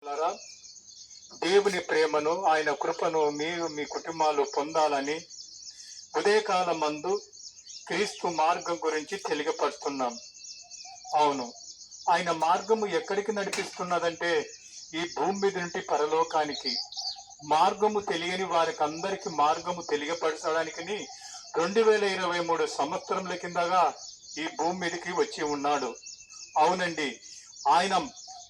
ద్వారా దేవుని ప్రేమను ఆయన కృపను మీరు మీ కుటుంబాలు పొందాలని ఉదయకాల మందు క్రీస్తు మార్గం గురించి తెలియపరుస్తున్నాం. అవును, ఆయన మార్గము ఎక్కడికి నడిపిస్తున్నదంటే ఈ భూమి మీద నుండి పరలోకానికి. మార్గము తెలియని వారికి అందరికి మార్గము తెలియపరచడానికి 2023 సంవత్సరముల కిందగా ఈ భూమి మీదకి వచ్చి ఉన్నాడు. అవునండి, ఆయన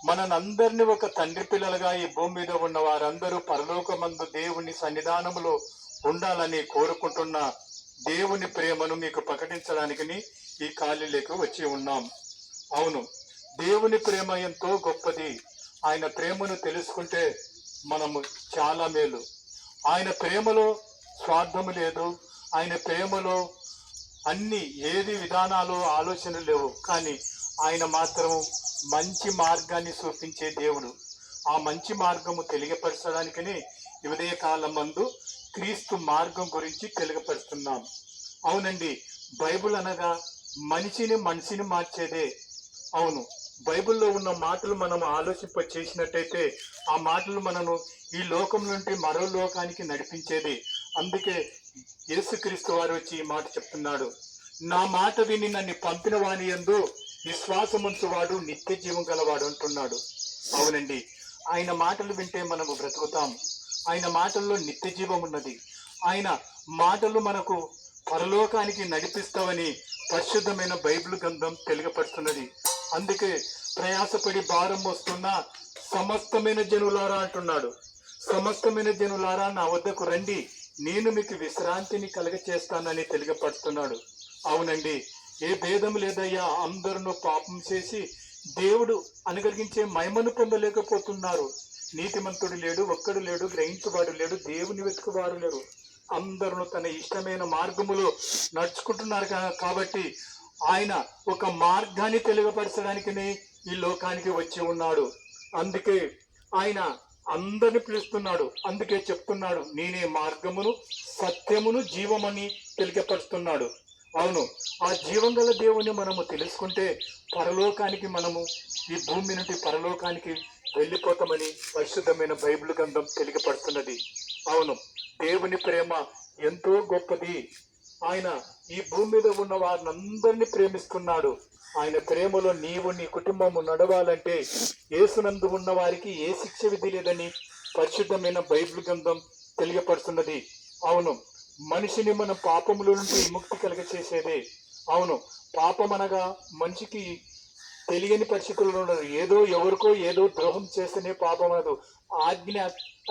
మనందరినీ ఒక తండ్రి పిల్లలుగా ఈ భూమి మీద ఉన్న వారందరూ పరలోకమందు దేవుని సన్నిధానములో ఉండాలని కోరుకుంటున్న దేవుని ప్రేమను మీకు ప్రకటించడానికి ఈ ఖాళీలకు వచ్చి ఉన్నాం. అవును, దేవుని ప్రేమ ఎంతో గొప్పది. ఆయన ప్రేమను తెలుసుకుంటే మనము చాలా మేలు. ఆయన ప్రేమలో స్వార్థము లేదు. ఆయన ప్రేమలో అన్ని ఏది విధానాలు ఆలోచనలు లేవు. కానీ ఆయన మాత్రం మంచి మార్గాన్ని చూపించే దేవుడు. ఆ మంచి మార్గము తెలియపరచడానికి ఉదయ కాలం మందు క్రీస్తు మార్గం గురించి తెలియపరుస్తున్నాం. అవునండి, బైబిల్ అనగా మనిషిని మార్చేదే. అవును, బైబిల్లో ఉన్న మాటలు మనం ఆలోచింప చేసినట్టయితే ఆ మాటలు మనను ఈ లోకం నుండి మరో లోకానికి నడిపించేది. అందుకే యేసుక్రీస్తు వారు వచ్చి ఈ మాట చెప్తున్నాడు, నా మాట విని నన్ను పంపిన వాని యందు విశ్వాసముంచువాడు నిత్య జీవం గలవాడు అంటున్నాడు. అవునండి, ఆయన మాటలు వింటే మనము బ్రతుకుతాం. ఆయన మాటల్లో నిత్య జీవం ఉన్నది. ఆయన మాటలు మనకు పరలోకానికి నడిపిస్తామని పరిశుద్ధమైన బైబిల్ గ్రంథం తెలియపరుస్తున్నది. అందుకే ప్రయాసపడి భారం వస్తున్న సమస్తమైన జనులారా అంటున్నాడు. సమస్తమైన జనులారా నా వద్దకు రండి, నేను మీకు విశ్రాంతిని కలగచేస్తానని తెలియపరుస్తున్నాడు. అవునండి, ఏ భేదం లేదయ్యా, అందరూ పాపం చేసి దేవుడు అనుగ్రహించే మహిమను పొందలేకపోతున్నారు. నీతిమంతుడు లేడు, ఒక్కడు లేడు, గ్రహించువాడు లేడు, దేవుని వెతుకువారు లేరు. అందరూ తన ఇష్టమైన మార్గములో నడుచుకుంటున్నారు. కాబట్టి ఆయన ఒక మార్గాన్ని తెలియపరచడానికి ఈ లోకానికి వచ్చి ఉన్నాడు. అందుకే ఆయన అందరిని పిలుస్తున్నాడు. అందుకే చెప్తున్నాడు, నేనే మార్గమును సత్యమును జీవమని తెలియపరుస్తున్నాడు. అవును, ఆ జీవం గల దేవుని మనము తెలుసుకుంటే పరలోకానికి మనము ఈ భూమి నుండి పరలోకానికి వెళ్ళిపోతామని పరిశుద్ధమైన బైబిల్ గ్రంథం తెలియపడుతున్నది. అవును, దేవుని ప్రేమ ఎంతో గొప్పది. ఆయన ఈ భూమి మీద ఉన్న వారిని అందరినీ ప్రేమిస్తున్నాడు. ఆయన ప్రేమలో నీవు నీ కుటుంబము నడవాలంటే యేసునందు ఉన్న వారికి ఏ శిక్ష విధి లేదని పరిశుద్ధమైన బైబిల్ గ్రంథం తెలియపడుతున్నది. అవును, మనిషిని మన పాపముల నుండి విముక్తి కలగచేసేదే. అవును, పాపం అనగా మనిషికి తెలియని పరిస్థితుల్లో ఉండదు. ఎవరికో ఏదో ద్రోహం చేస్తేనే పాపం అనదు, ఆజ్ఞ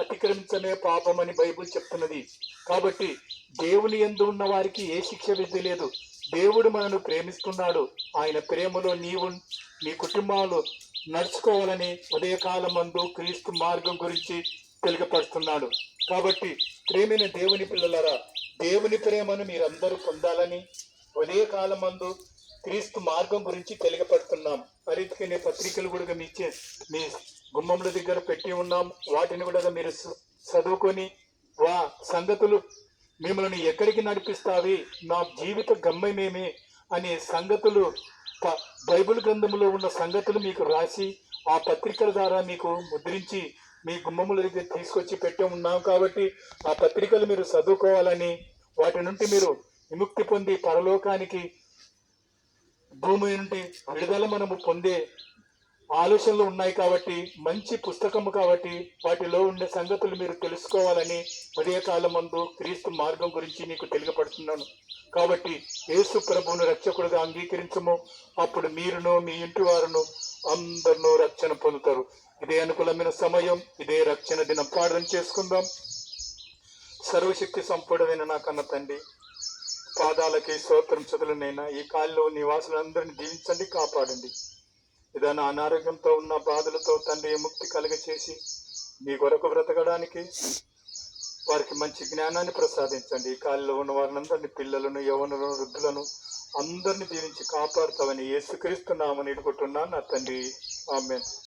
అతిక్రమించమే పాపం అని బైబిల్ చెప్తున్నది. కాబట్టి దేవుని యందు ఉన్న వారికి ఏ శిక్ష విధి లేదు. దేవుడు మనను ప్రేమిస్తున్నాడు. ఆయన ప్రేమలో నీవు నీ కుటుంబాలు నడుచుకోవాలని ఉదయకాలం మందు క్రీస్తు మార్గం గురించి తెలియపరుస్తున్నాడు. కాబట్టి ప్రేమైన దేవుని పిల్లలారా, దేవుని ప్రేమను మీరందరూ పొందాలని ఉదయకాలం మందు క్రీస్తు మార్గం గురించి తెలియపడుతున్నాం. అరీతికి పత్రికలు కూడా మీ గుమ్మముల దగ్గర పెట్టి ఉన్నాం. వాటిని కూడా మీరు చదువుకొని సంగతులు మిమ్మల్ని ఎక్కడికి నడిపిస్తావి, నా జీవిత గమ్యమేమి అనే సంగతులు బైబిల్ గ్రంథంలో ఉన్న సంగతులు మీకు రాసి ఆ పత్రికల ద్వారా మీకు ముద్రించి మీ గుమ్మముల దగ్గర తీసుకొచ్చి పెట్టి ఉన్నాం. కాబట్టి ఆ పత్రికలు మీరు చదువుకోవాలని, వాటి నుండి మీరు విముక్తి పొంది పరలోకానికి భూమి నుండి విడుదల మనము పొందే ఆలోచనలు ఉన్నాయి. కాబట్టి మంచి పుస్తకము కాబట్టి వాటిలో ఉండే సంగతులు మీరు తెలుసుకోవాలని ఉదయకాలం మందు క్రీస్తు మార్గం గురించి మీకు తెలియపడుతున్నాను. కాబట్టి యేసు ప్రభువును రక్షకుడుగా అంగీకరించము, అప్పుడు మీరును మీ ఇంటి వారును అందరినూ రక్షణ పొందుతారు. ఇదే అనుకూలమైన సమయం, ఇదే రక్షణ దినం. ప్రార్థన చేసుకుందాం. సర్వశక్తి సంపూర్ణమైన నా కన్న తండ్రి, పాదాలకి స్తోత్రం చదువులనైనా ఈ కాలంలో నివాసులందరినీ దీవించండి, కాపాడండి. ఏదైనా అనారోగ్యంతో ఉన్న బాధలతో తండ్రి ముక్తి కలుగచేసి మీ కొరకు బ్రతకడానికి వారికి మంచి జ్ఞానాన్ని ప్రసాదించండి. ఈ కాలంలో ఉన్న వారినందరినీ, పిల్లలను, యవ్వనులను, వృద్ధులను అందరినీ దీవించి కాపాడుతామని యేసుక్రీస్తు నామమున వేడుకుంటున్నాను నా తండ్రి. ఆమేన్.